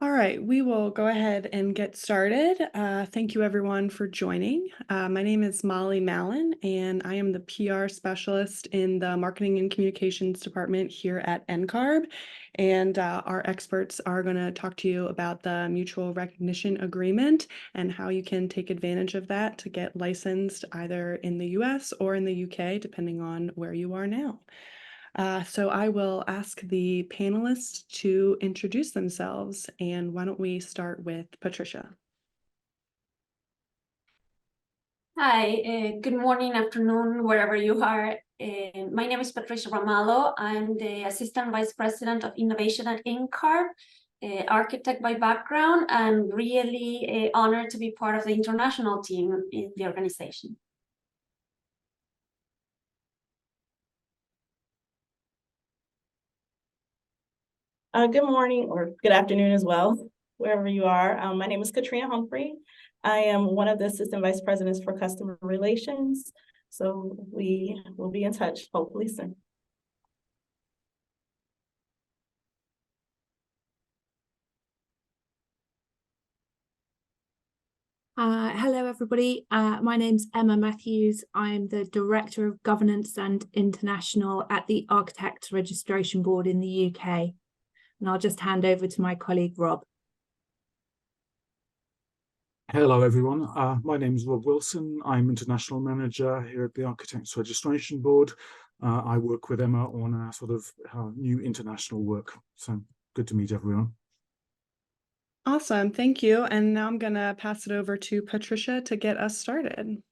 All right, we will go ahead and get started. Thank you everyone for joining. My name is Molly Mallon, and I am the PR specialist in the Marketing and Communications Department here at NCARB. And our experts are going to talk to you about the Mutual Recognition Agreement and how you can take advantage of that to get licensed either in the US or in the UK, depending on where you are now. So I will ask the panelists to introduce themselves, and why don't we start with Patricia? Hi, good morning, afternoon, wherever you are. My name is Patricia Ramallo. I'm the Assistant Vice President of Innovation at NCARB, architect by background, and really honored to be part of the international team in the organization. Good morning or good afternoon as well, wherever you are. My name is Katrina Humphrey. I am one of the Assistant Vice Presidents for Customer Relations. So we will be in touch hopefully soon. Hello, everybody. My name's Emma Matthews. I'm the Director of Governance and International at the Architects Registration Board in the UK. And I'll just hand over to my colleague, Rob. Hello, everyone. My name is Rob Wilson. I'm International Manager here at the Architects Registration Board. I work with Emma on our sort of new international work. So good to meet everyone. Awesome, thank you. And now I'm going to pass it over to Patricia to get us started.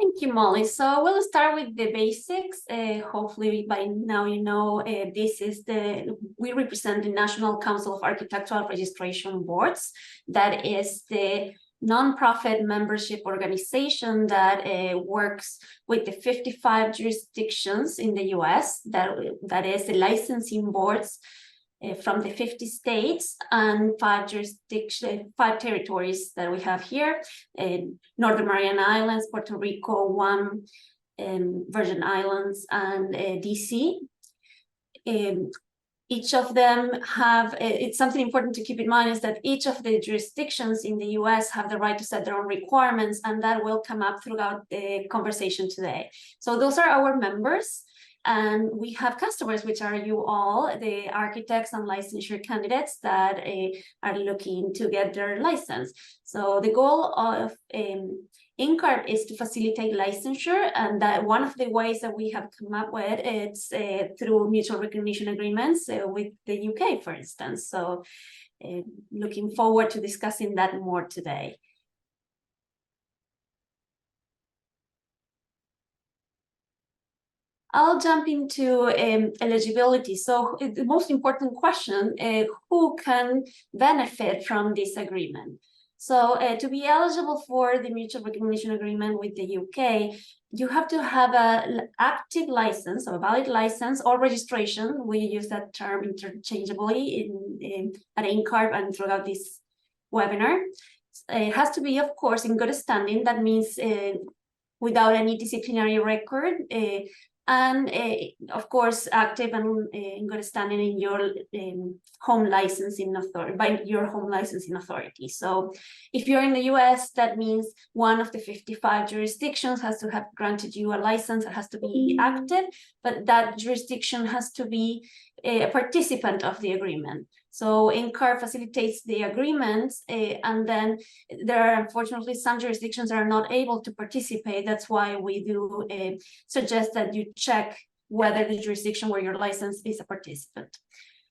Thank you, Molly. So we'll start with the basics. Hopefully by now you know we represent the National Council of Architectural Registration Boards. That is the nonprofit membership organization that works with the 55 jurisdictions in the US. That is the licensing boards from the 50 states and 5 territories that we have here: Northern Mariana Islands, Puerto Rico, Guam, Virgin Islands, and DC. Each of them have, it's something important to keep in mind is that each of the jurisdictions in the US have the right to set their own requirements, and that will come up throughout the conversation today. So those are our members. And we have customers, which are you all, the architects and licensure candidates that are looking to get their license. So the goal of NCARB is to facilitate licensure, and that one of the ways that we have come up with it's through mutual recognition agreements with the UK, for instance. So looking forward to discussing that more today. I'll jump into eligibility. So the most important question, who can benefit from this agreement? So to be eligible for the mutual recognition agreement with the UK, you have to have an active license, or a valid license, or registration. We use that term interchangeably at NCARB and throughout this webinar. It has to be, of course, in good standing. That means without any disciplinary record, and of course, active and in good standing in your home licensing authority, by your home licensing authority. So if you're in the US, that means one of the 55 jurisdictions has to have granted you a license. It has to be active, but that jurisdiction has to be a participant of the agreement. So NCARB facilitates the agreements, and then there are unfortunately some jurisdictions that are not able to participate. That's why we do suggest that you check whether the jurisdiction where you're licensed is a participant.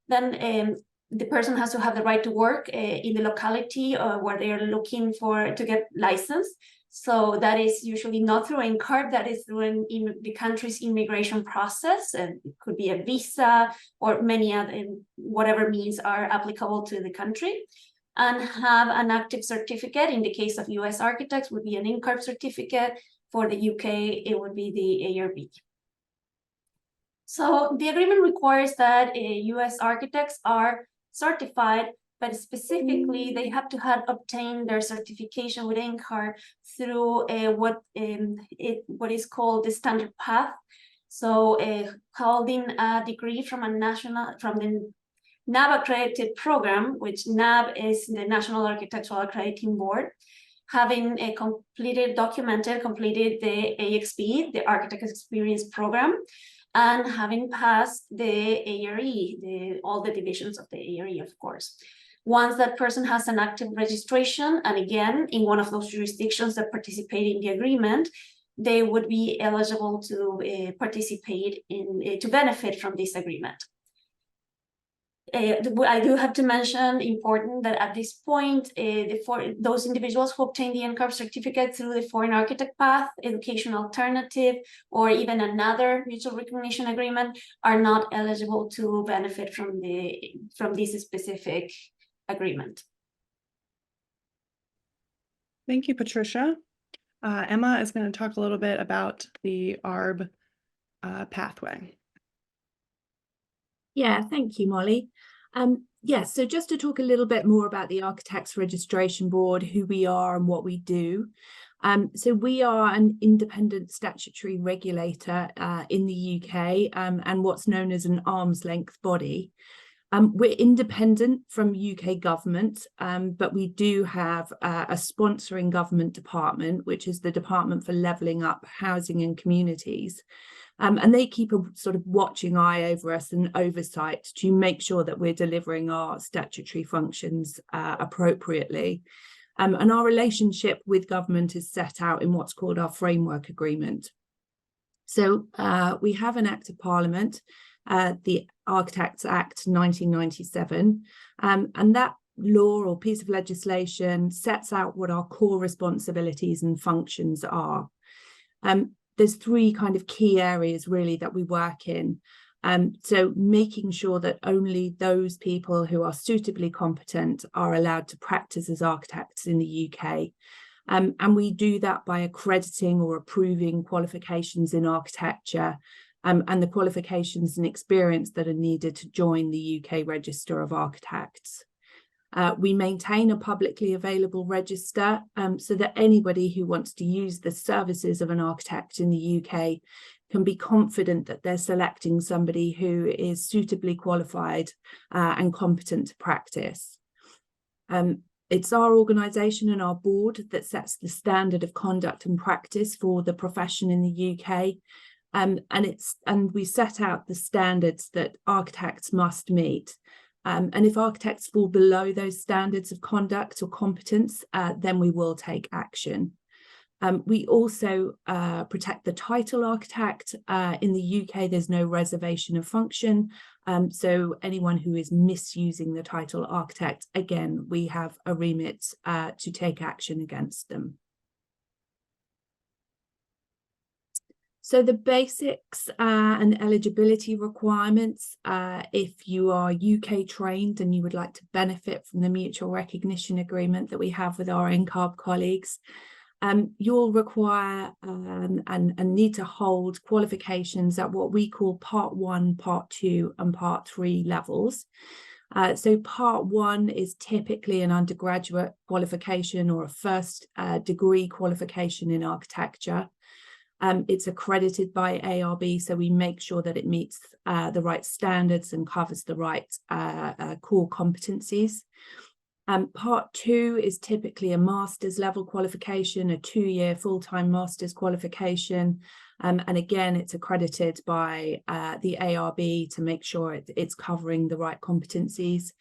Then the person has to have the right to work in the locality where they are looking to get licensed. So that is usually not through NCARB, that is through the country's immigration process. And it could be a visa or many other, whatever means are applicable to the country. And have an active certificate. In the case of US architects, would be an NCARB certificate. For the UK, it would be the ARB. So the agreement requires that US architects are certified, but specifically they have to have obtained their certification with NCARB through what is called the standard path. So holding a degree from the NAB accredited program, which NAB is the National Architectural Accrediting Board, having completed the AXP, the Architect Experience Program, and having passed the ARE, all the divisions of the ARE, of course. Once that person has an active registration, and again, in one of those jurisdictions that participate in the agreement, they would be eligible to participate in, to benefit from this agreement. I do have to mention, important, that at this point, those individuals who obtain the NCARB certificate through the Foreign Architect Path, Education Alternative, or even another mutual recognition agreement are not eligible to benefit from this specific agreement. Thank you, Patricia. Emma is going to talk a little bit about the ARB pathway. Yeah, thank you, Molly. Yes, so just to talk a little bit more about the Architects Registration Board, who we are and what we do. So we are an independent statutory regulator in the UK and what's known as an arm's length body. We're independent from UK government, but we do have a sponsoring government department, which is the Department for Levelling Up Housing and Communities. And they keep a sort of watching eye over us and oversight to make sure that we're delivering our statutory functions appropriately. And our relationship with government is set out in what's called our framework agreement. So we have an Act of Parliament, the Architects Act 1997, and that law or piece of legislation sets out what our core responsibilities and functions are. There's three kind of key areas really that we work in. So making sure that only those people who are suitably competent are allowed to practice as architects in the UK. And we do that by accrediting or approving qualifications in architecture and the qualifications and experience that are needed to join the UK Register of Architects. We maintain a publicly available register so that anybody who wants to use the services of an architect in the UK can be confident that they're selecting somebody who is suitably qualified and competent to practice. It's our organisation and our board that sets the standard of conduct and practice for the profession in the UK. And we set out the standards that architects must meet. And if architects fall below those standards of conduct or competence, then we will take action. We also protect the title architect. In the UK, there's no reservation of function. So anyone who is misusing the title architect, again, we have a remit to take action against them. So the basics and eligibility requirements, if you are UK trained and you would like to benefit from the mutual recognition agreement that we have with our NCARB colleagues, you'll require and need to hold qualifications at what we call Part 1, Part 2 and Part 3 levels. So Part 1 is typically an undergraduate qualification or a first degree qualification in architecture. It's accredited by ARB, so we make sure that it meets the right standards and covers the right core competencies. Part 2 is typically a master's level qualification, a 2-year full-time master's qualification. And again, it's accredited by the ARB to make sure it's covering the right competencies.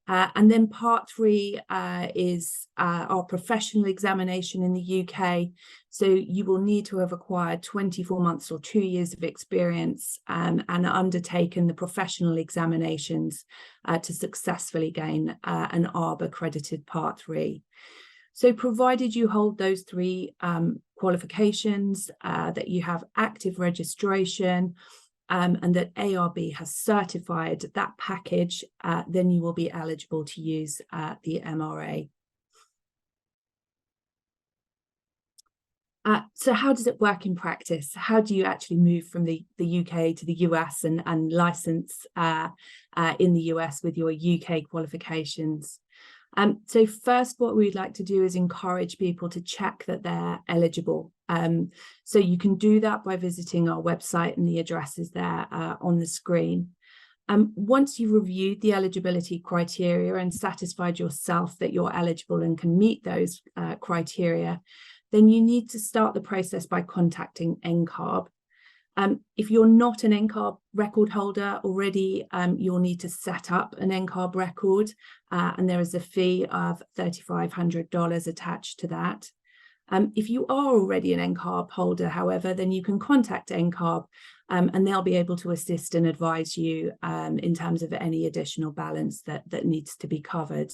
And then Part 3 is our professional examination in the UK. So you will need to have acquired 24 months or 2 years of experience and undertaken the professional examinations to successfully gain an ARB accredited Part 3. So provided you hold those three qualifications, that you have active registration, and that ARB has certified that package, then you will be eligible to use the MRA. So how does it work in practice? How do you actually move from the UK to the US and license in the US with your UK qualifications? So first, what we'd like to do is encourage people to check that they're eligible. So you can do that by visiting our website, and the address is there on the screen. Once you've reviewed the eligibility criteria and satisfied yourself that you're eligible and can meet those criteria, then you need to start the process by contacting NCARB. If you're not an NCARB record holder already, you'll need to set up an NCARB record, and there is a fee of $3,500 attached to that. If you are already an NCARB holder, however, then you can contact NCARB and they'll be able to assist and advise you in terms of any additional balance that needs to be covered.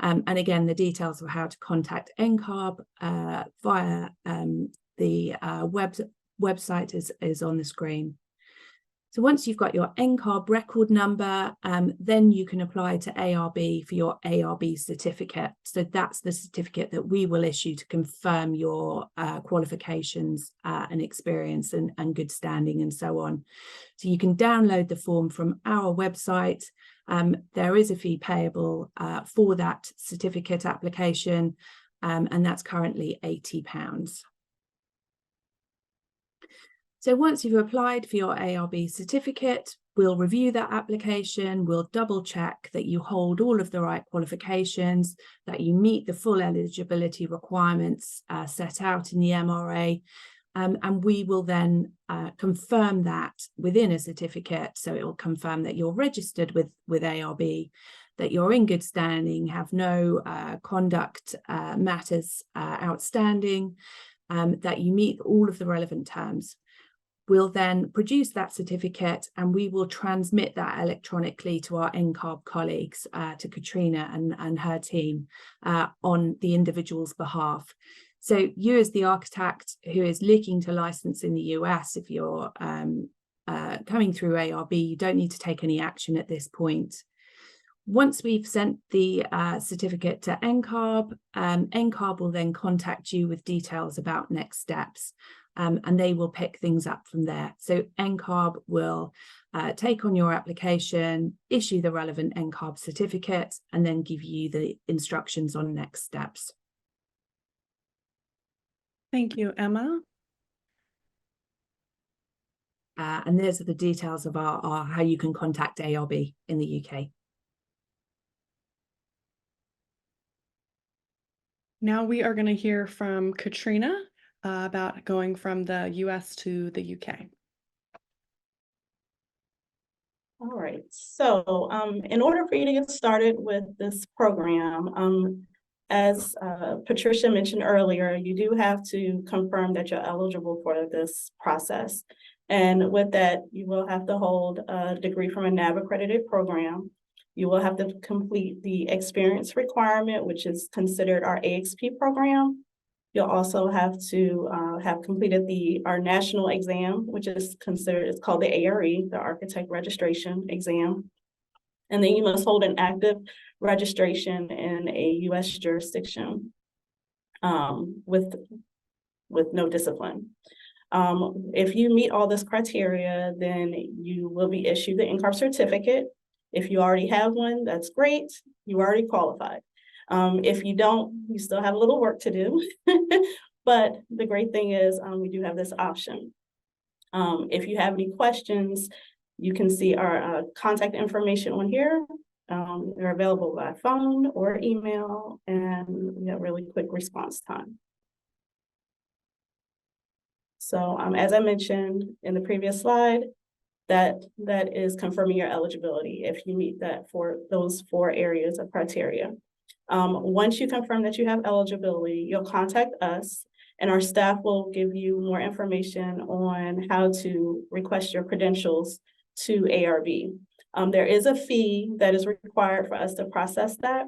And again, the details of how to contact NCARB via the website is on the screen. So once you've got your NCARB record number, then you can apply to ARB for your ARB certificate. So that's the certificate that we will issue to confirm your qualifications and experience and good standing and so on. So you can download the form from our website. There is a fee payable for that certificate application, and that's currently £80. So once you've applied for your ARB certificate, we'll review that application, we'll double check that you hold all of the right qualifications, that you meet the full eligibility requirements set out in the MRA, and we will then confirm that within a certificate. So it will confirm that you're registered with ARB, that you're in good standing, have no conduct matters outstanding, that you meet all of the relevant terms. We'll then produce that certificate and we will transmit that electronically to our NCARB colleagues, to Katrina and her team on the individual's behalf. So you as the architect who is looking to license in the US, if you're coming through ARB, you don't need to take any action at this point. Once we've sent the certificate to NCARB, NCARB will then contact you with details about next steps. And they will pick things up from there. So NCARB will take on your application, issue the relevant NCARB certificate, and then give you the instructions on next steps. Thank you, Emma. And those are the details of our how you can contact ARB in the UK. Now we are going to hear from Katrina about going from the US to the UK. All right, so in order for you to get started with this program, as Patricia mentioned earlier, you do have to confirm that you're eligible for this process. And with that, you will have to hold a degree from a NAB accredited program. You will have to complete the experience requirement, which is considered our AXP program. You'll also have to have completed our national exam, which is considered, it's called the ARE, the Architect Registration Exam. And then you must hold an active registration in a US jurisdiction with no discipline. If you meet all this criteria, then you will be issued the NCARB certificate. If you already have one, that's great. You already qualified. If you don't, you still have a little work to do. But the great thing is we do have this option. If you have any questions, you can see our contact information on here. They're available by phone or email, and we have really quick response time. So as I mentioned in the previous slide, that is confirming your eligibility if you meet that for those 4 areas of criteria. Once you confirm that you have eligibility, you'll contact us and our staff will give you more information on how to request your credentials to ARB. There is a fee that is required for us to process that,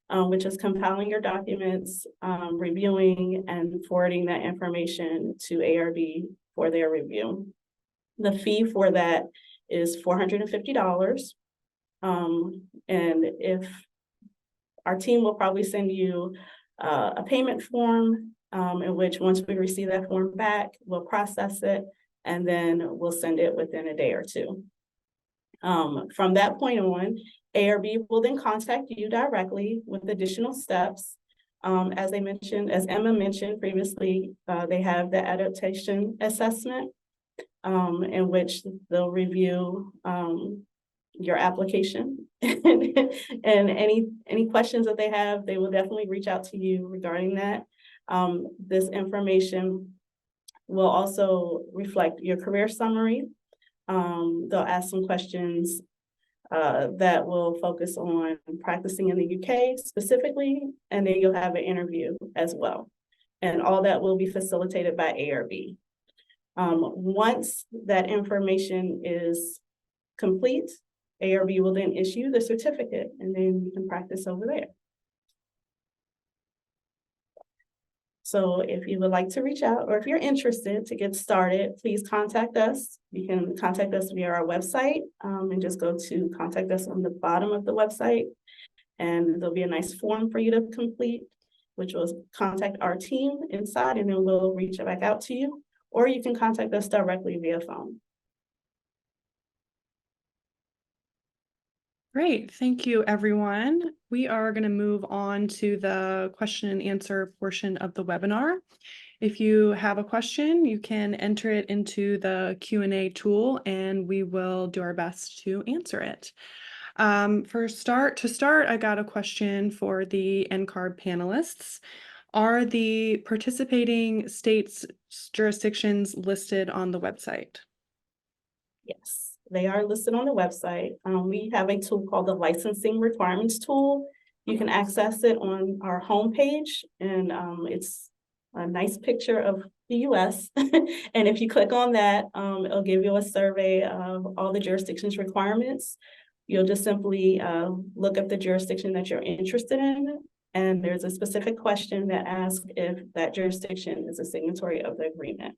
which is compiling your documents, reviewing and forwarding that information to ARB for their review. The fee for that is $450. And if our team will probably send you a payment form in which once we receive that form back, we'll process it and then we'll send it within a day or 2. From that point on, ARB will then contact you directly with additional steps. As Emma mentioned previously, they have the adaptation assessment in which they'll review your application. And any questions that they have, they will definitely reach out to you regarding that. This information will also reflect your career summary. They'll ask some questions that will focus on practicing in the UK specifically, and then you'll have an interview as well. And all that will be facilitated by ARB. Once that information is complete, ARB will then issue the certificate, and then you can practice over there. So if you would like to reach out, or if you're interested to get started, please contact us. You can contact us via our website, and just go to contact us on the bottom of the website. And there'll be a nice form for you to complete, which will contact our team inside, and then we'll reach back out to you. Or you can contact us directly via phone. Great, thank you, everyone. We are going to move on to the question and answer portion of the webinar. If you have a question, you can enter it into the Q&A tool, and we will do our best to answer it. To start, I got a question for the NCARB panelists. Are the participating states' jurisdictions listed on the website? Yes. They are listed on the website. We have a tool called the Licensing Requirements tool. You can access it on our homepage, and it's a nice picture of the US. And if you click on that, it'll give you a survey of all the jurisdictions requirements. You'll just simply look up the jurisdiction that you're interested in, and there's a specific question that asks if that jurisdiction is a signatory of the agreement.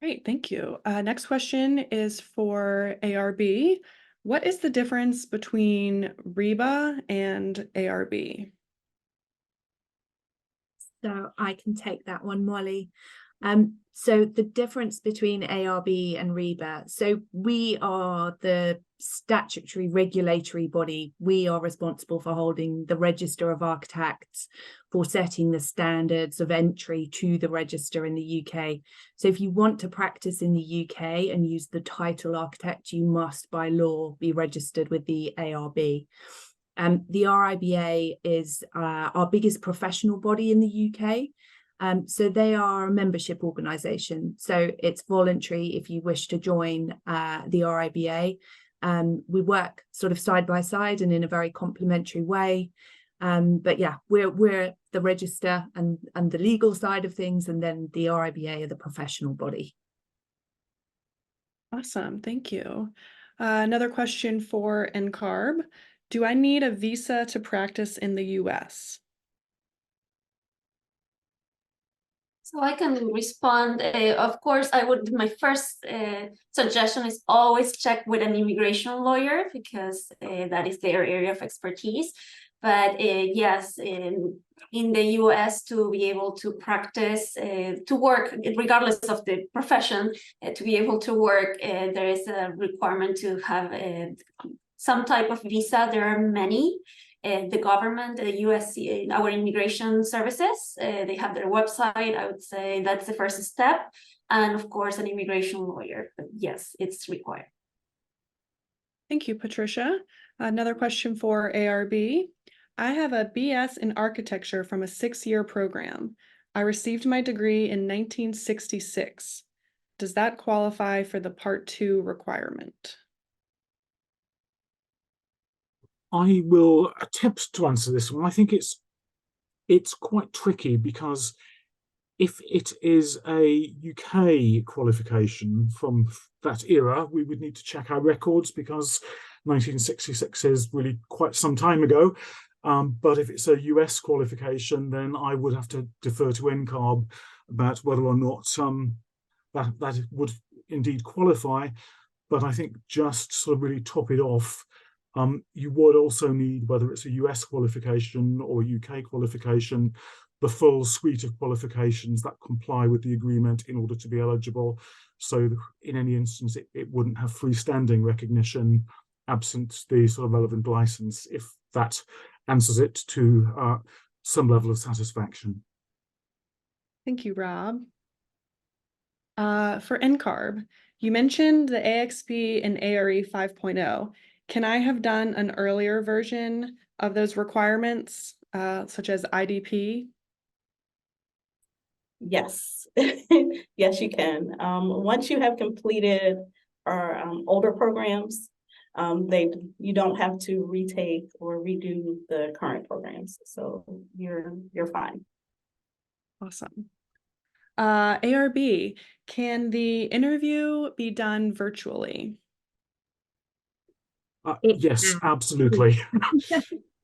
Great, thank you. Next question is for ARB. What is the difference between REBA and ARB? So I can take that one, Molly. So the difference between ARB and REBA. So we are the statutory regulatory body. We are responsible for holding the Register of Architects, for setting the standards of entry to the register in the UK. So if you want to practice in the UK and use the title architect, you must by law be registered with the ARB. The RIBA is our biggest professional body in the UK. So they are a membership organisation. So it's voluntary if you wish to join the RIBA. We work sort of side by side and in a very complementary way. But yeah, we're the register and the legal side of things, and then the RIBA are the professional body. Awesome, thank you. Another question for NCARB. Do I need a visa to practice in the US? So I can respond. Of course, my first suggestion is always check with an immigration lawyer, because that is their area of expertise. But yes, in the US, to be able to practice, to work, regardless of the profession, to be able to work, there is a requirement to have some type of visa. There are many. The government, the USC, our immigration services, they have their website. I would say that's the first step. And of course, an immigration lawyer. But yes, it's required. Thank you, Patricia. Another question for ARB. I have a BS in architecture from a 6-year program. I received my degree in 1966. Does that qualify for the Part 2 requirement? I will attempt to answer this one. I think it's quite tricky, because if it is a UK qualification from that era, we would need to check our records, because 1966 is really quite some time ago. But if it's a US qualification, then I would have to defer to NCARB about whether or not that would indeed qualify. But I think just sort of really top it off, you would also need, whether it's a US qualification or UK qualification, the full suite of qualifications that comply with the agreement in order to be eligible. So in any instance, it wouldn't have freestanding recognition absent the sort of relevant license, if that answers it to some level of satisfaction. Thank you, Rob. For NCARB, You mentioned the AXP and ARE 5.0. Can I have done an earlier version of those requirements, such as IDP? Yes, yes, you can. Once you have completed our older programs, you don't have to retake or redo the current programs, so you're fine. Awesome. ARB, can the interview be done virtually? Yes, absolutely.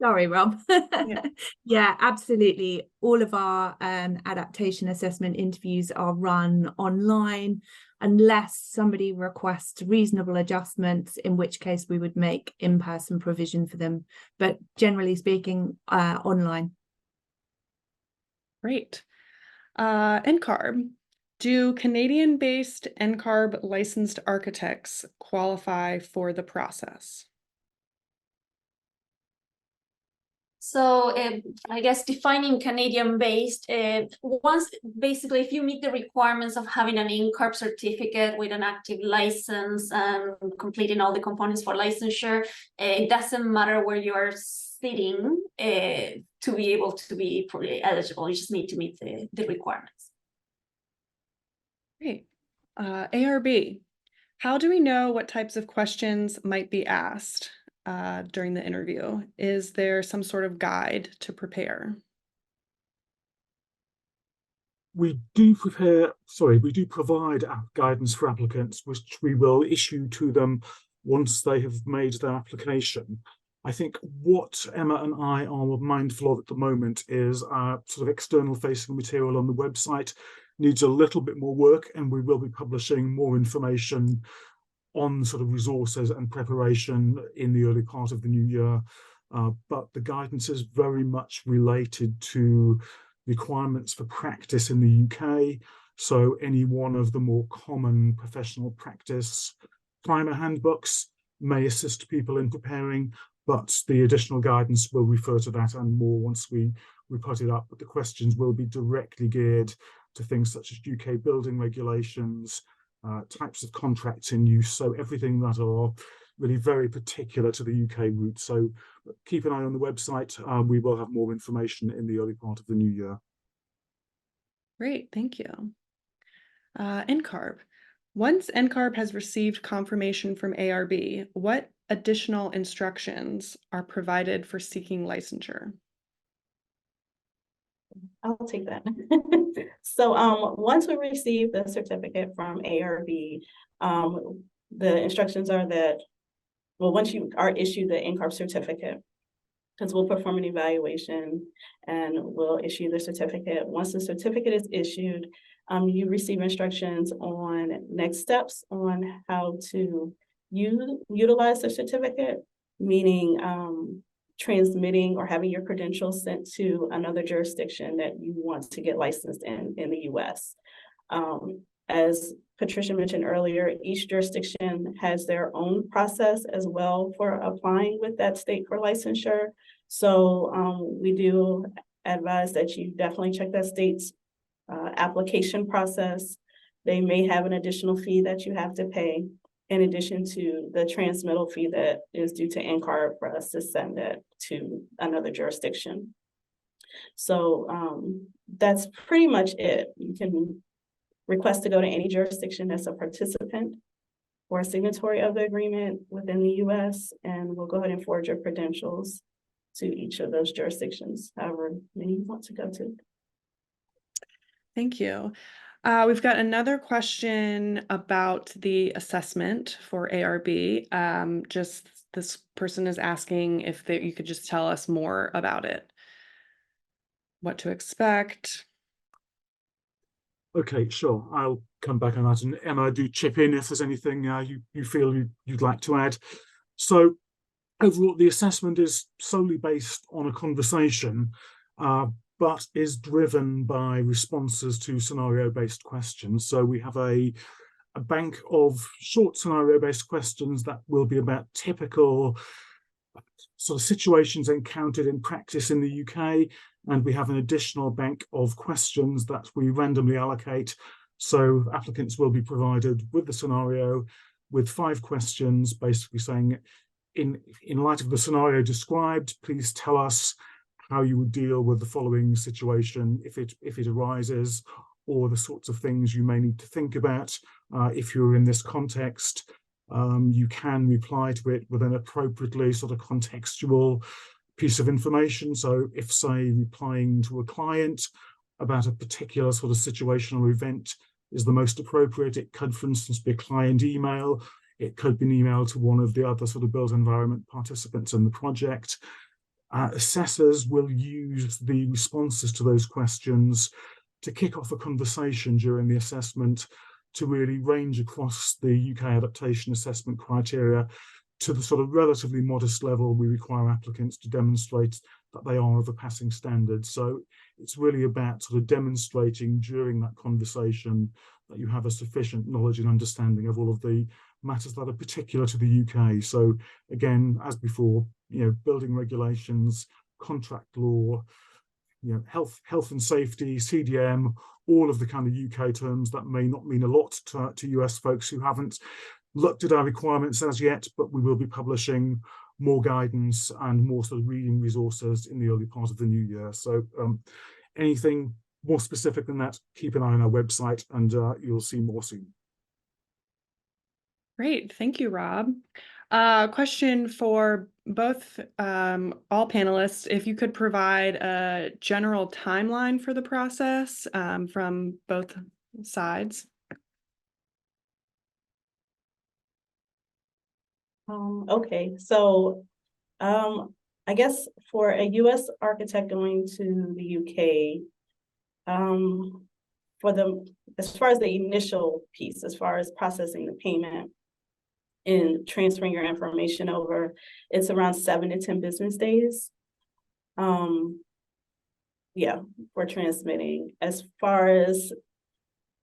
Sorry, Rob. Yeah. Yeah, absolutely. All of our adaptation assessment interviews are run online unless somebody requests reasonable adjustments, in which case we would make in-person provision for them. But generally speaking, online. Great. NCARB. Do Canadian-based NCARB licensed architects qualify for the process? So I guess defining Canadian-based, basically if you meet the requirements of having an NCARB certificate with an active license and completing all the components for licensure, it doesn't matter where you are sitting to be able to be eligible. You just need to meet the requirements. Great. ARB. How do we know what types of questions might be asked during the interview? Is there some sort of guide to prepare? We do provide guidance for applicants, which we will issue to them once they have made their application. I think what Emma and I are mindful of at the moment is sort of external facing material on the website needs a little bit more work, and we will be publishing more information on sort of resources and preparation in the early part of the new year. But the guidance is very much related to requirements for practice in the UK. So any one of the more common professional practice primer handbooks may assist people in preparing, but the additional guidance will refer to that and more once we put it up. But the questions will be directly geared to things such as UK building regulations, types of contracts in use, so everything that are really very particular to the UK route. So keep an eye on the website. We will have more information in the early part of the new year. Great, thank you. NCARB. Once NCARB has received confirmation from ARB, what additional instructions are provided for seeking licensure? I'll take that. So once we receive the certificate from ARB, the instructions are that, well, once you are issued the NCARB certificate, because we'll perform an evaluation and we'll issue the certificate. Once the certificate is issued, you receive instructions on next steps on how to utilize the certificate, meaning transmitting or having your credentials sent to another jurisdiction that you want to get licensed in the US. As Patricia mentioned earlier, each jurisdiction has their own process as well for applying with that state for licensure. So we do advise that you definitely check that state's application process. They may have an additional fee that you have to pay in addition to the transmittal fee that is due to NCARB for us to send it to another jurisdiction. So that's pretty much it. You can request to go to any jurisdiction that's a participant or a signatory of the agreement within the US, and we'll go ahead and forward your credentials to each of those jurisdictions, however many you want to go to. Thank you. We've got another question about the assessment for ARB. Just this person is asking if you could just tell us more about it, what to expect. Okay, sure. I'll come back on that, and Emma, do chip in if there's anything you feel you'd like to add. So overall, the assessment is solely based on a conversation, but is driven by responses to scenario-based questions. So we have a bank of short scenario-based questions that will be about typical sort of situations encountered in practice in the UK. And we have an additional bank of questions that we randomly allocate So applicants will be provided with the scenario with 5 questions, basically saying, in light of the scenario described, please tell us how you would deal with the following situation if it arises, or the sorts of things you may need to think about if you're in this context. You can reply to it with an appropriately sort of contextual piece of information. So if, say, replying to a client about a particular sort of situation or event is the most appropriate, it could, for instance, be a client email. It could be an email to one of the other sort of built environment participants in the project. Assessors will use the responses to those questions to kick off a conversation during the assessment to really range across the UK adaptation assessment criteria to the sort of relatively modest level we require applicants to demonstrate that they are of a passing standard. So it's really about sort of demonstrating during that conversation that you have a sufficient knowledge and understanding of all of the matters that are particular to the UK. So again, as before, building regulations, contract law, health and safety, CDM, all of the kind of UK terms that may not mean a lot to US folks who haven't looked at our requirements as yet, but we will be publishing more guidance and more sort of reading resources in the early part of the new year. So anything more specific than that, keep an eye on our website and you'll see more soon. Great, thank you, Rob. Question for both all panelists, if you could provide a general timeline for the process from both sides. Okay, so I guess for a US architect going to the UK, as far as the initial piece, as far as processing the payment and transferring your information over, it's around 7 to 10 business days. Yeah, for transmitting. As far as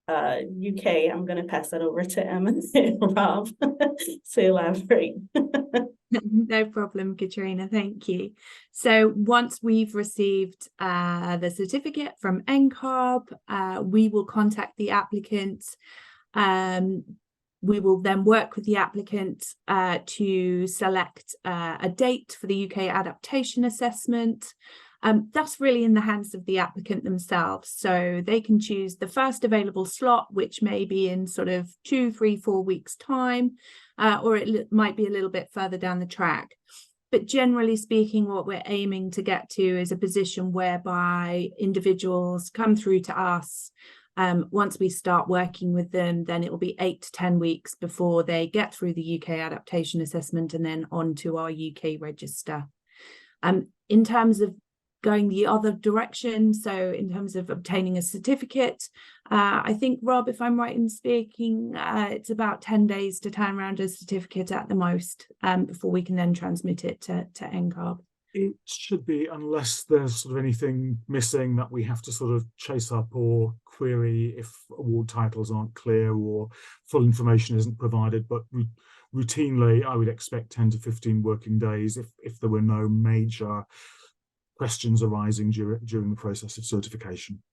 UK, I'm going to pass that over to Emma and Rob to elaborate. No problem, Katrina, thank you. So once we've received the certificate from NCARB, we will contact the applicant. We will then work with the applicant to select a date for the UK adaptation assessment. That's really in the hands of the applicant themselves. So they can choose the first available slot, which may be in sort of 2, 3, 4 weeks time, or it might be a little bit further down the track. But generally speaking, what we're aiming to get to is a position whereby individuals come through to us. Once we start working with them, then it will be 8 to 10 weeks before they get through the UK adaptation assessment and then onto our UK register. In terms of going the other direction, so in terms of obtaining a certificate, I think, Rob, if I'm right in speaking, it's about 10 days to turn around a certificate at the most before we can then transmit it to NCARB. It should be, unless there's sort of anything missing that we have to sort of chase up or query if award titles aren't clear or full information isn't provided. But routinely, I would expect 10 to 15 working days if there were no major questions arising during the process of certification.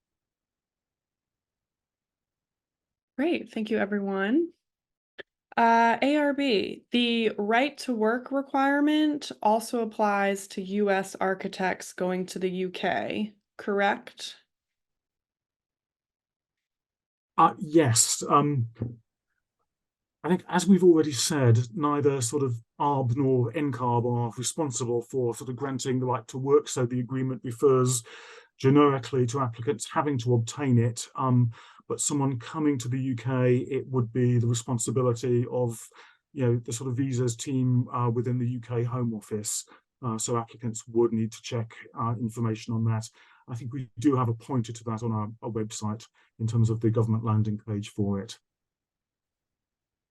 Great, thank you, everyone. ARB, the right to work requirement also applies to US architects going to the UK, correct? Yes. I think, as we've already said, neither sort of ARB nor NCARB are responsible for sort of granting the right to work. So the agreement refers generically to applicants having to obtain it. But someone coming to the UK, it would be the responsibility of, the sort of visas team within the UK Home Office. So applicants would need to check information on that. I think we do have a pointer to that on our website in terms of the government landing page for it.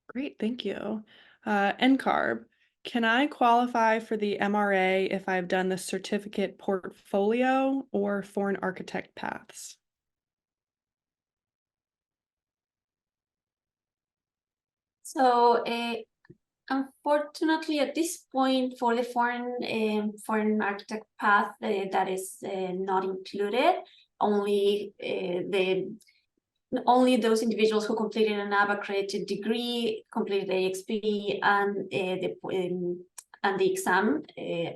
Great, thank you. NCARB, can I qualify for the MRA if I've done the certificate portfolio or foreign architect paths? So unfortunately, at this point, for the foreign architect path, that is not included. Only only those individuals who completed an NAB accredited degree, completed AXP, and the exam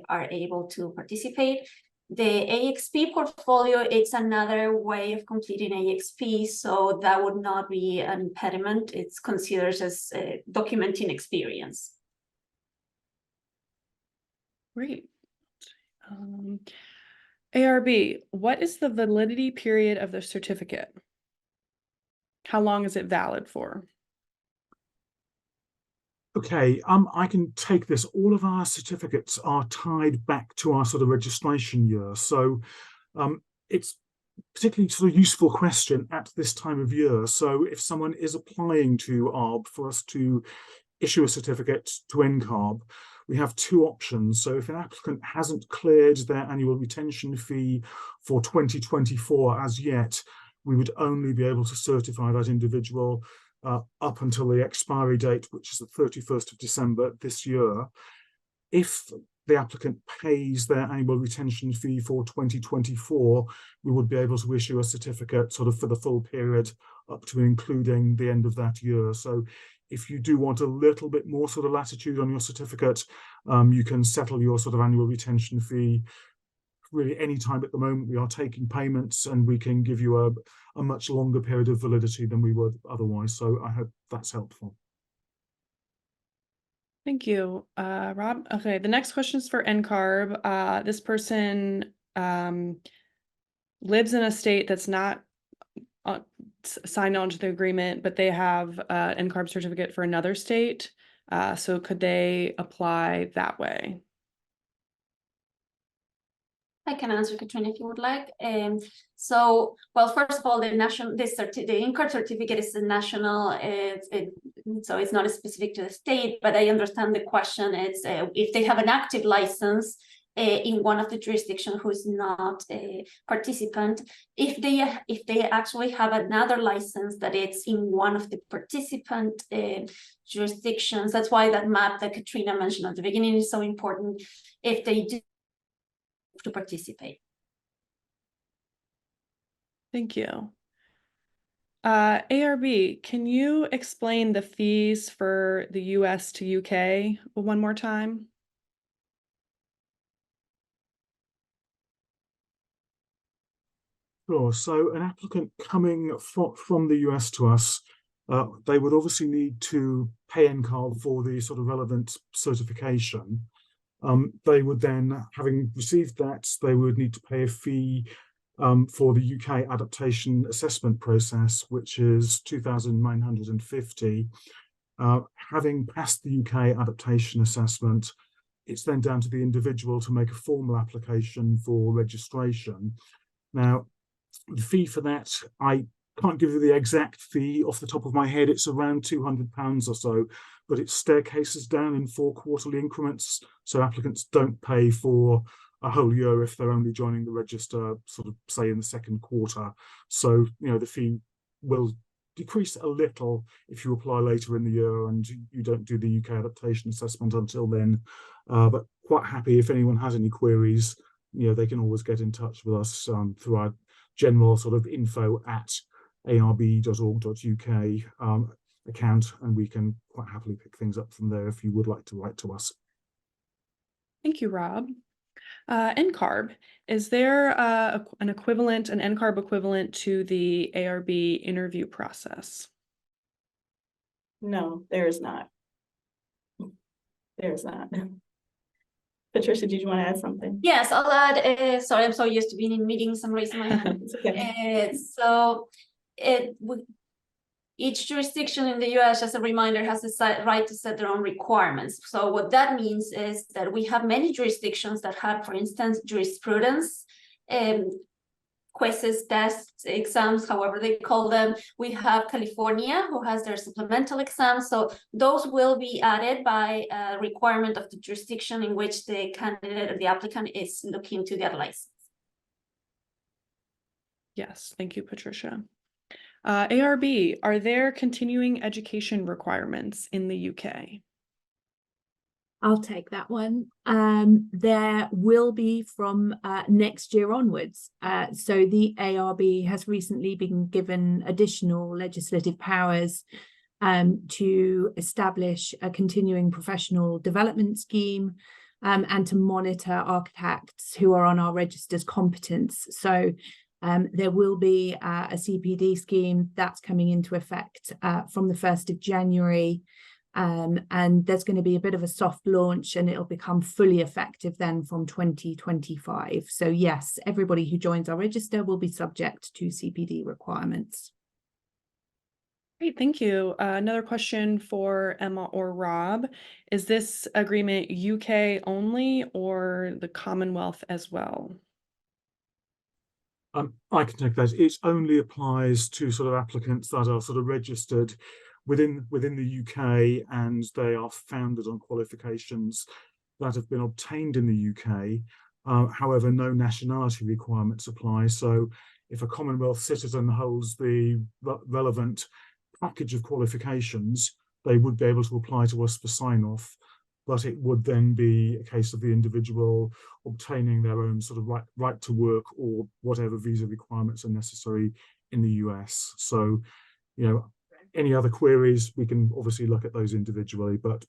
are able to participate. The AXP portfolio, it's another way of completing AXP, so that would not be an impediment. It's considered as documenting experience. Great. ARB, what is the validity period of the certificate? How long is it valid for? Okay, I can take this. All of our certificates are tied back to our sort of registration year. So it's particularly sort of useful question at this time of year. So if someone is applying to ARB for us to issue a certificate to NCARB, we have two options. So if an applicant hasn't cleared their annual retention fee for 2024 as yet, we would only be able to certify that individual up until the expiry date, which is the 31st of December this year. If the applicant pays their annual retention fee for 2024, we would be able to issue a certificate sort of for the full period up to including the end of that year. So if you do want a little bit more sort of latitude on your certificate, you can settle your sort of annual retention fee really any time at the moment. We are taking payments and we can give you a much longer period of validity than we would otherwise. So I hope that's helpful. Thank you, Rob. Okay, the next question is for NCARB. This person lives in a state that's not signed on to the agreement, but they have an NCARB certificate for another state. So could they apply that way? I can answer, Katrina, if you would like. So, well, first of all, the NCARB certificate is a national, so it's not specific to the state, but I understand the question. It's if they have an active license in one of the jurisdictions who is not a participant, if they actually have another license that it's in one of the participant jurisdictions, that's why that map that Katrina mentioned at the beginning is so important. If they do to participate. Thank you. ARB, can you explain the fees for the US to UK one more time? Sure. So an applicant coming from the US to us, they would obviously need to pay NCARB for the sort of relevant certification. They would then, having received that, they would need to pay a fee for the UK adaptation assessment process, which is $2,950. Having passed the UK adaptation assessment, it's then down to the individual to make a formal application for registration. Now, the fee for that, I can't give you the exact fee off the top of my head. It's around £200 or so, but it staircases down in 4 quarterly increments. So applicants don't pay for a whole year if they're only joining the register, sort of say in the second quarter. So, you know, the fee will decrease a little if you apply later in the year and you don't do the UK adaptation assessment until then. But quite happy if anyone has any queries, you know, they can always get in touch with us through our general sort of info@arb.org.uk account, and we can quite happily pick things up from there if you would like to write to us. Thank you, Rob. NCARB, is there an NCARB equivalent to the ARB interview process? No, there is not. There's not. Patricia, did you want to add something? Yes, I'll add, sorry, I'm so used to being in meetings, I'm raising my hand. Okay. Each jurisdiction in the US, as a reminder, has the right to set their own requirements. So what that means is that we have many jurisdictions that have, for instance, jurisprudence, quizzes, tests, exams, however they call them. We have California, who has their supplemental exams. So those will be added by a requirement of the jurisdiction in which the candidate or the applicant is looking to get a license. Yes, thank you, Patricia. ARB, are there continuing education requirements in the UK? I'll take that one. There will be from next year onwards. So the ARB has recently been given additional legislative powers to establish a continuing professional development scheme and to monitor architects who are on our register's competence. So there will be a CPD scheme that's coming into effect from the 1st of January. And there's going to be a bit of a soft launch and it'll become fully effective then from 2025. So yes, everybody who joins our register will be subject to CPD requirements. Great, thank you. Another question for Emma or Rob. Is this agreement UK only or the Commonwealth as well? I can take that. It only applies to sort of applicants that are sort of registered within the UK and they are founded on qualifications that have been obtained in the UK. However, no nationality requirements apply. So if a Commonwealth citizen holds the relevant package of qualifications, they would be able to apply to us for sign-off, but it would then be a case of the individual obtaining their own sort of right to work or whatever visa requirements are necessary in the US. So, you know, any other queries, we can obviously look at those individually, but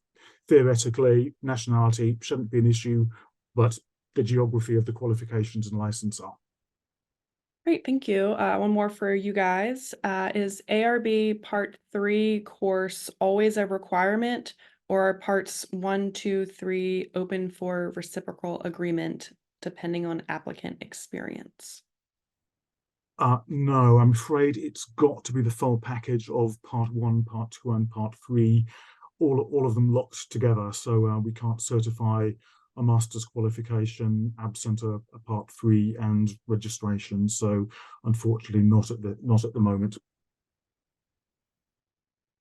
theoretically, nationality shouldn't be an issue, but the geography of the qualifications and license are. Great, thank you. One more for you guys. Is ARB Part 3 course always a requirement, or are Parts 1, 2, 3 open for reciprocal agreement depending on applicant experience? No, I'm afraid it's got to be the full package of Part 1, Part 2, and Part 3, all of them locked together. So we can't certify a master's qualification absent a Part 3 and registration. So unfortunately, not at the moment.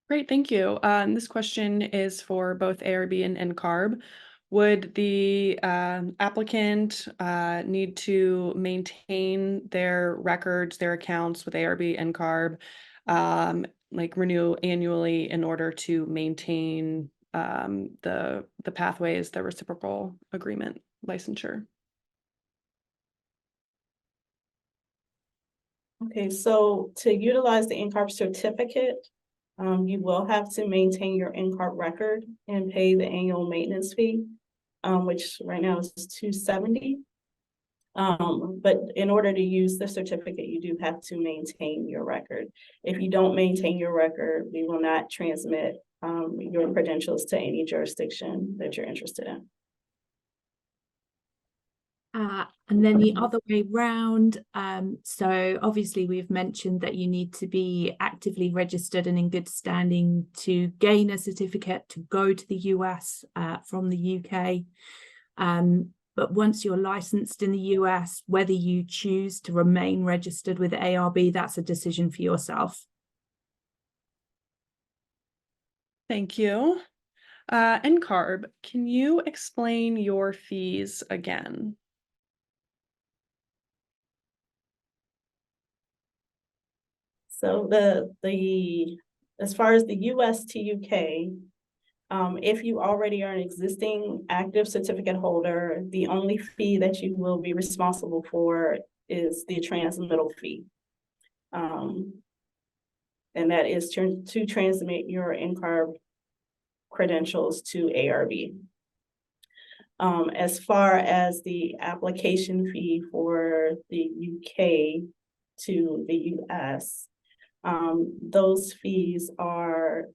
Great, thank you. This question is for both ARB and NCARB. Would the applicant need to maintain their records, their accounts with ARB and NCARB, like renew annually in order to maintain the pathways, the reciprocal agreement licensure? Okay, so to utilize the NCARB certificate, you will have to maintain your NCARB record and pay the annual maintenance fee, which right now is $270. But in order to use the certificate, you do have to maintain your record. If you don't maintain your record, we will not transmit your credentials to any jurisdiction that you're interested in. And then the other way round, so obviously we've mentioned that you need to be actively registered and in good standing to gain a certificate to go to the US from the UK. But once you're licensed in the US, whether you choose to remain registered with ARB, that's a decision for yourself. Thank you. NCARB, can you explain your fees again? So as far as the US to UK, if you already are an existing active certificate holder, the only fee that you will be responsible for is the transmittal fee. And that is to transmit your NCARB credentials to ARB. As far as the application fee for the UK to the US, those fees are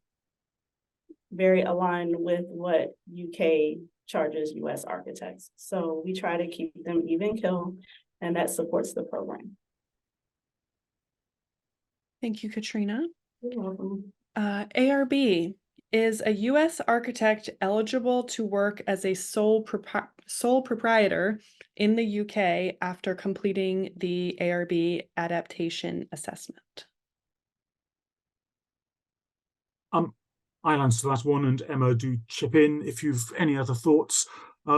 very aligned with what UK charges US architects. So we try to keep them even keel, and that supports the program. Thank you, Katrina. You're welcome. ARB, is a US architect eligible to work as a sole proprietor in the UK after completing the ARB adaptation assessment? I'll answer that one, and Emma, do chip in if you've any other thoughts.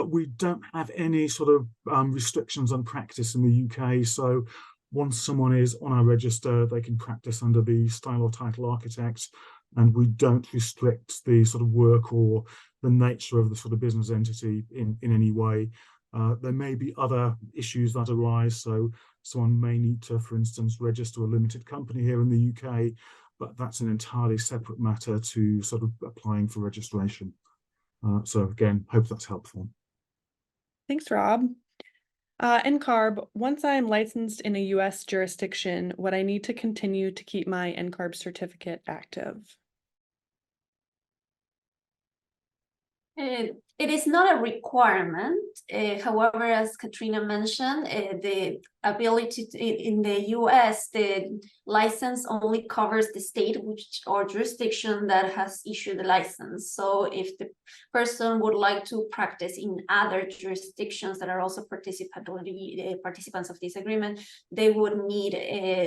We don't have any sort of restrictions on practice in the UK, so once someone is on our register, they can practice under the style or title architect, and we don't restrict the sort of work or the nature of the sort of business entity in any way. There may be other issues that arise. So someone may need to, for instance, register a limited company here in the UK, but that's an entirely separate matter to sort of applying for registration. So again, hope that's helpful. Thanks, Rob. NCARB, once I am licensed in a US jurisdiction, would I need to continue to keep my NCARB certificate active? It is not a requirement. However, as Katrina mentioned, the ability to, in the US, the license only covers the state or jurisdiction that has issued the license. So if the person would like to practice in other jurisdictions that are also participants of this agreement, they would need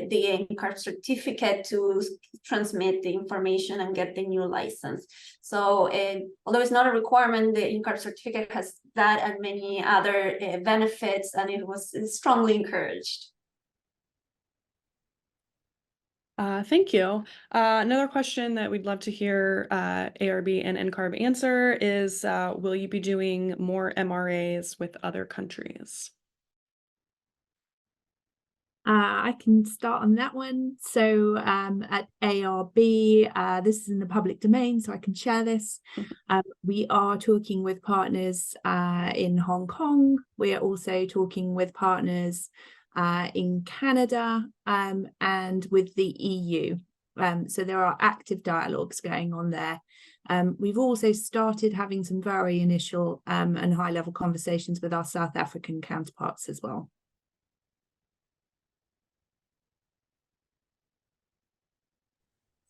the NCARB certificate to transmit the information and get the new license. So although it's not a requirement, the NCARB certificate has that and many other benefits, and it was strongly encouraged. Thank you. Another question that we'd love to hear ARB and NCARB answer is, will you be doing more MRAs with other countries? I can start on that one. So at ARB, this is in the public domain, so I can share this. We are talking with partners in Hong Kong. We are also talking with partners in Canada and with the EU. So there are active dialogues going on there. We've also started having some very initial and high-level conversations with our South African counterparts as well.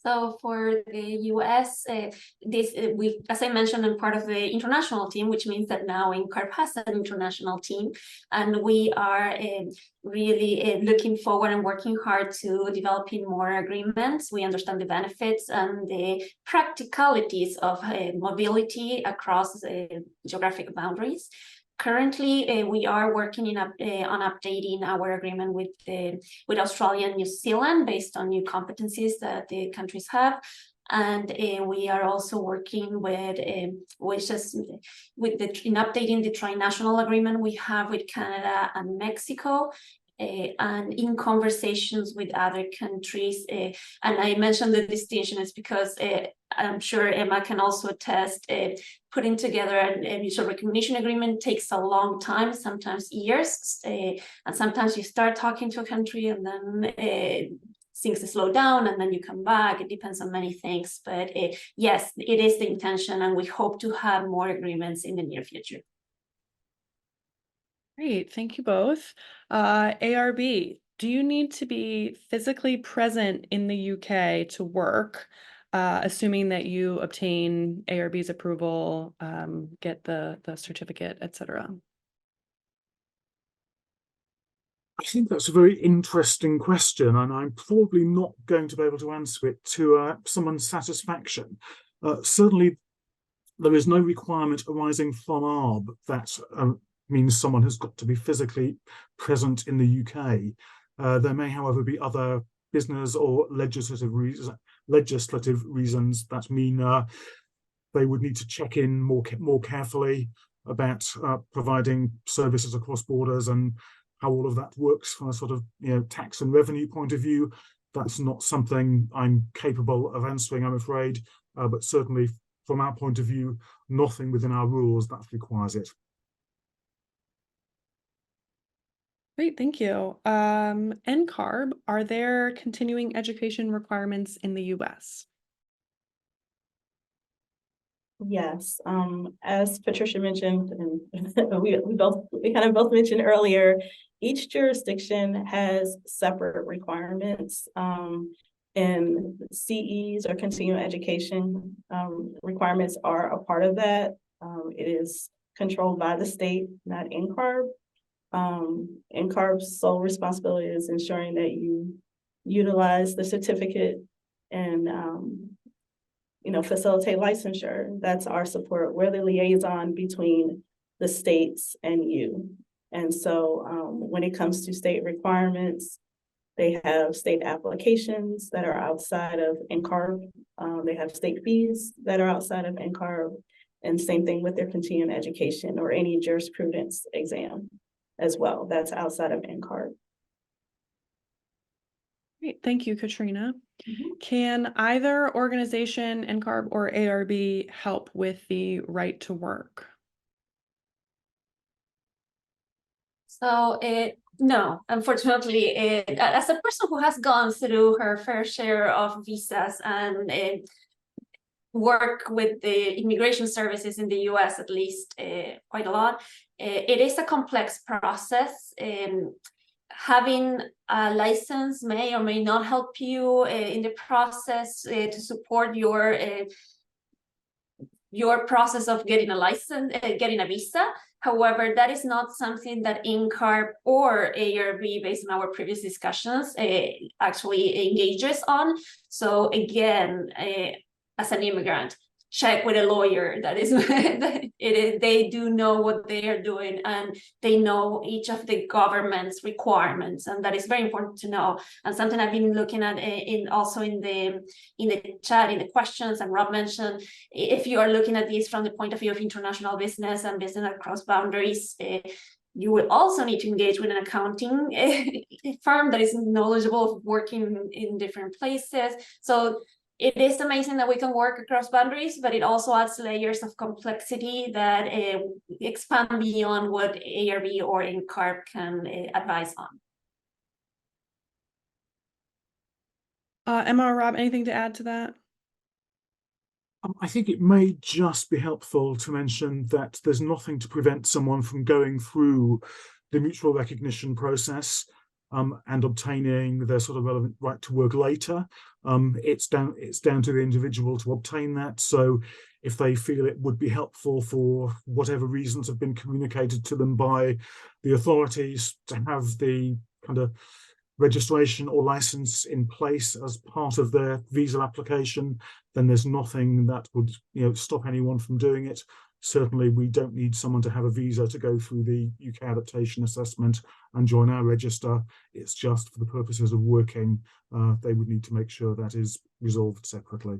So for the US, as I mentioned, I'm part of the international team, which means that now NCARB has an international team, and we are really looking forward and working hard to developing more agreements. We understand the benefits and the practicalities of mobility across geographic boundaries. Currently, we are working on updating our agreement with Australia and New Zealand based on new competencies that the countries have. And we are also working with in updating the tri-national agreement we have with Canada and Mexico. And in conversations with other countries, and I mentioned the distinction is because I'm sure Emma can also attest, putting together a mutual recognition agreement takes a long time, sometimes years, and sometimes you start talking to a country and then things slow down and then you come back. It depends on many things, but yes, it is the intention, and we hope to have more agreements in the near future. Great, thank you both. ARB, do you need to be physically present in the UK to work, assuming that you obtain ARB's approval, get the certificate, etc.? I think that's a very interesting question, and I'm probably not going to be able to answer it to someone's satisfaction. Certainly, there is no requirement arising from ARB that means someone has got to be physically present in the UK. There may, however, be other business or legislative reasons that mean they would need to check in more carefully about providing services across borders and how all of that works from a sort of tax and revenue point of view. That's not something I'm capable of answering, I'm afraid, but certainly from our point of view, nothing within our rules that requires it. Great, thank you. NCARB, are there continuing education requirements in the US? Yes, as Patricia mentioned, and we kind of both mentioned earlier, each jurisdiction has separate requirements, and CEs or continuing education requirements are a part of that. It is controlled by the state, not NCARB. NCARB's sole responsibility is ensuring that you utilize the certificate and facilitate licensure. That's our support. We're the liaison between the states and you. And so when it comes to state requirements, they have state applications that are outside of NCARB. They have state fees that are outside of NCARB. And same thing with their continuing education or any jurisprudence exam as well. That's outside of NCARB. Great, thank you, Katrina. Mhm. Can either organization, NCARB or ARB, help with the right to work? So no, unfortunately, as a person who has gone through her fair share of visas and work with the immigration services in the US, at least quite a lot, it is a complex process. Having a license may or may not help you in the process to support your process of getting a license, getting a visa. However, that is not something that NCARB or ARB, based on our previous discussions, actually engages on. So again, as an immigrant, check with a lawyer. That is, they do know what they are doing, and they know each of the government's requirements, and that is very important to know. And something I've been looking at also in the chat, in the questions, and Rob mentioned, if you are looking at this from the point of view of international business and business across boundaries, you will also need to engage with an accounting firm that is knowledgeable of working in different places. So it is amazing that we can work across boundaries, but it also adds layers of complexity that expand beyond what ARB or NCARB can advise on. Emma or Rob, anything to add to that? I think it may just be helpful to mention that there's nothing to prevent someone from going through the mutual recognition process and obtaining their sort of relevant right to work later. It's down to the individual to obtain that. So if they feel it would be helpful for whatever reasons have been communicated to them by the authorities to have the kind of registration or license in place as part of their visa application, then there's nothing that would stop anyone from doing it. Certainly, we don't need someone to have a visa to go through the UK adaptation assessment and join our register. It's just for the purposes of working. They would need to make sure that is resolved separately.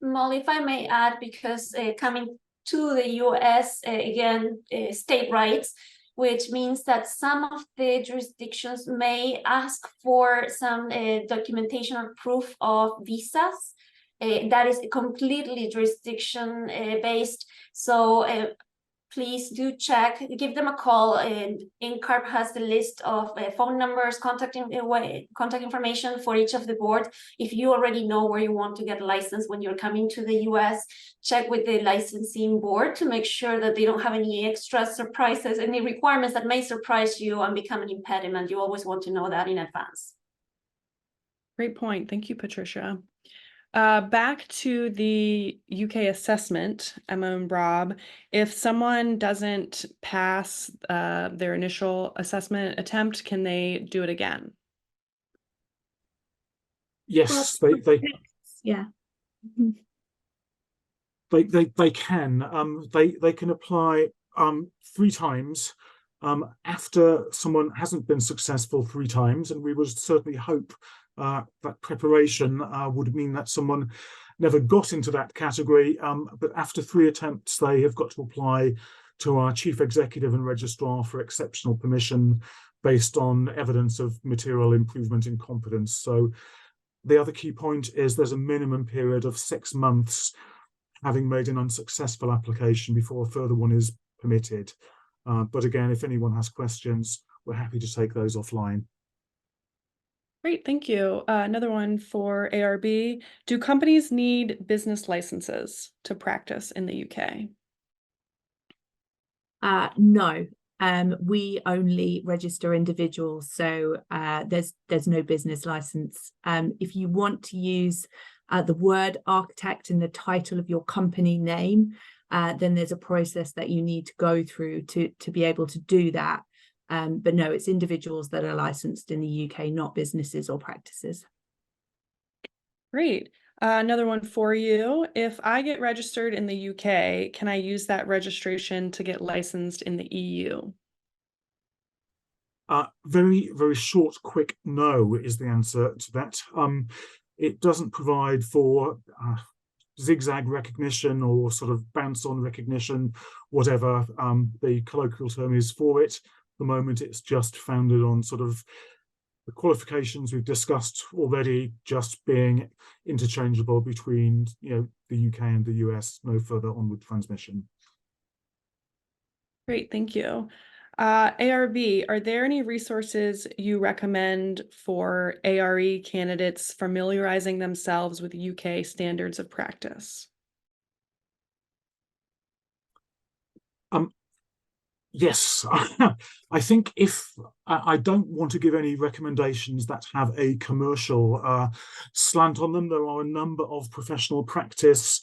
Molly, if I may add, because coming to the US, again, state rights, which means that some of the jurisdictions may ask for some documentation or proof of visas. That is completely jurisdiction based. So please do check, give them a call. And NCARB has the list of phone numbers, contact information for each of the boards. If you already know where you want to get a license when you're coming to the US, check with the licensing board to make sure that they don't have any extra surprises, any requirements that may surprise you and become an impediment. You always want to know that in advance. Great point. Thank you, Patricia. Back to the UK assessment, Emma and Rob, if someone doesn't pass their initial assessment attempt, can they do it again? Yes, Yeah. They can. They can apply 3 times after someone hasn't been successful 3 times, and we would certainly hope that preparation would mean that someone never got into that category. But after 3 attempts, they have got to apply to our chief executive and registrar for exceptional permission based on evidence of material improvement in competence. So the other key point is there's a minimum period of 6 months having made an unsuccessful application before a further one is permitted. But again, if anyone has questions, we're happy to take those offline. Great, thank you. Another one for ARB. Do companies need business licenses to practice in the UK? No, we only register individuals, so there's no business license. If you want to use the word architect in the title of your company name, then there's a process that you need to go through to be able to do that. But no, it's individuals that are licensed in the UK, not businesses or practices. Great. Another one for you. If I get registered in the UK, can I use that registration to get licensed in the EU? Very, very short, quick no is the answer to that. It doesn't provide for zigzag recognition or sort of bounce on recognition, whatever the colloquial term is for it. At the moment, it's just founded on sort of the qualifications we've discussed already, just being interchangeable between, the UK and the US, no further onward transmission. Great, thank you. ARB, are there any resources you recommend for ARE candidates familiarizing themselves with UK standards of practice? Yes, I think if I don't want to give any recommendations that have a commercial slant on them, there are a number of professional practice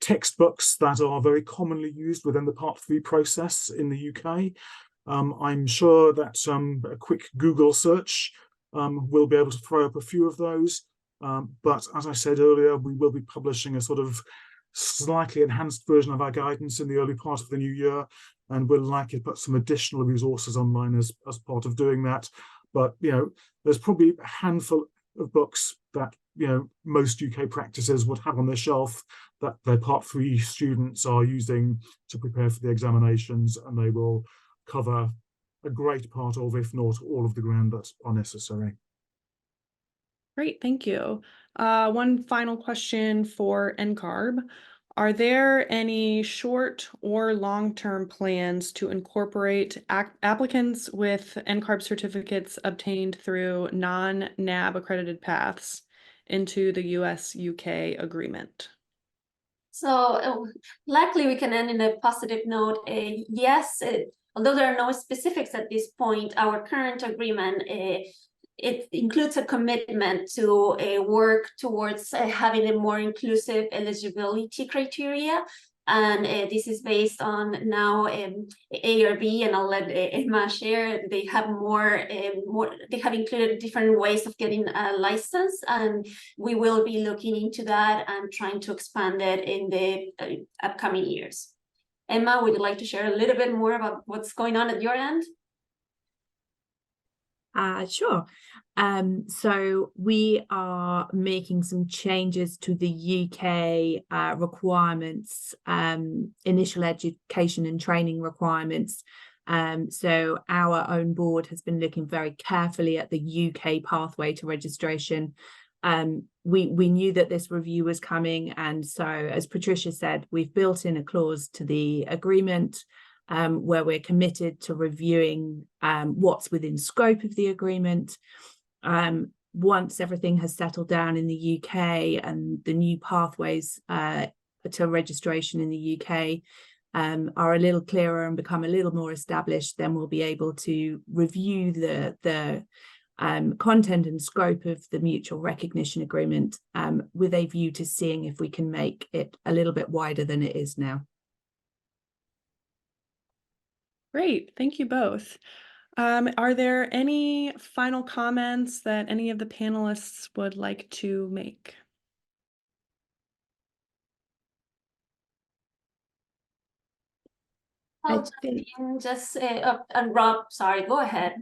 textbooks that are very commonly used within the Part 3 process in the UK. I'm sure that a quick Google search will be able to throw up a few of those. But as I said earlier, we will be publishing a sort of slightly enhanced version of our guidance in the early part of the new year, and we'll likely put some additional resources online as part of doing that. But there's probably a handful of books that most UK practices would have on their shelf that their Part 3 students are using to prepare for the examinations, and they will cover a great part of, if not all of the ground that are necessary. Great, thank you. One final question for NCARB. Are there any short or long-term plans to incorporate applicants with NCARB certificates obtained through non-NAB accredited paths into the US-UK agreement? So likely we can end in a positive note. Yes, although there are no specifics at this point, our current agreement it includes a commitment to work towards having a more inclusive eligibility criteria. And this is based on now ARB, and I'll let Emma share. They have they have included different ways of getting a license, and we will be looking into that and trying to expand it in the upcoming years. Emma, would you like to share a little bit more about what's going on at your end? Sure. So we are making some changes to the UK requirements, initial education and training requirements. So our own board has been looking very carefully at the UK pathway to registration. We knew that this review was coming, and so, as Patricia said, we've built in a clause to the agreement where we're committed to reviewing what's within scope of the agreement. Once everything has settled down in the UK and the new pathways to registration in the UK are a little clearer and become a little more established, then we'll be able to review the content and scope of the mutual recognition agreement with a view to seeing if we can make it a little bit wider than it is now. Great, thank you both. Are there any final comments that any of the panelists would like to make? I'll just and Rob, sorry, go ahead.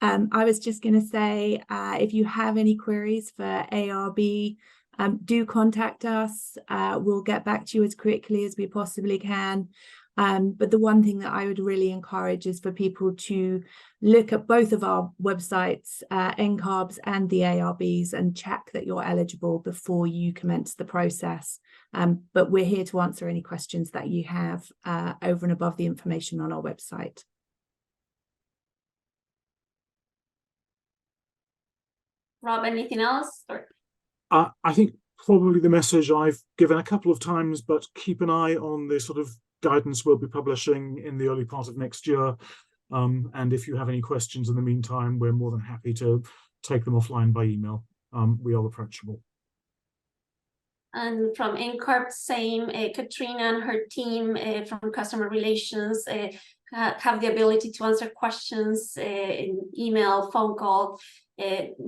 I was just going to say, if you have any queries for ARB, do contact us. We'll get back to you as quickly as we possibly can. But the one thing that I would really encourage is for people to look at both of our websites, NCARB's and the ARB's, and check that you're eligible before you commence the process. But we're here to answer any questions that you have over and above the information on our website. Rob, anything else? Or... I think probably the message I've given a couple of times, but keep an eye on the sort of guidance we'll be publishing in the early part of next year. And if you have any questions in the meantime, we're more than happy to take them offline by email. We are approachable. And from NCARB, same, Katrina and her team from customer relations have the ability to answer questions in email, phone call.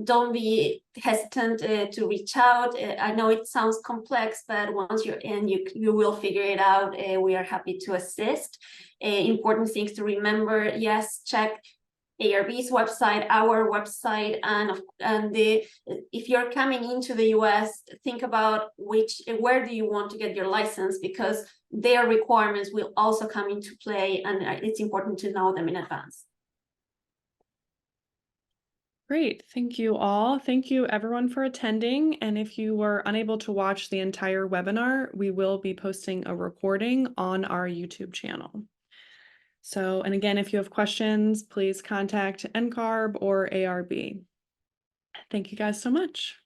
Don't be hesitant to reach out. I know it sounds complex, but once you're in, you will figure it out. We are happy to assist. Important things to remember: yes, check ARB's website, our website, and if you're coming into the US, think about where do you want to get your license, because their requirements will also come into play, and it's important to know them in advance. Great, thank you all. Thank you everyone for attending. And if you were unable to watch the entire webinar, we will be posting a recording on our YouTube channel. So, and again, if you have questions, please contact NCARB or ARB. Thank you guys so much.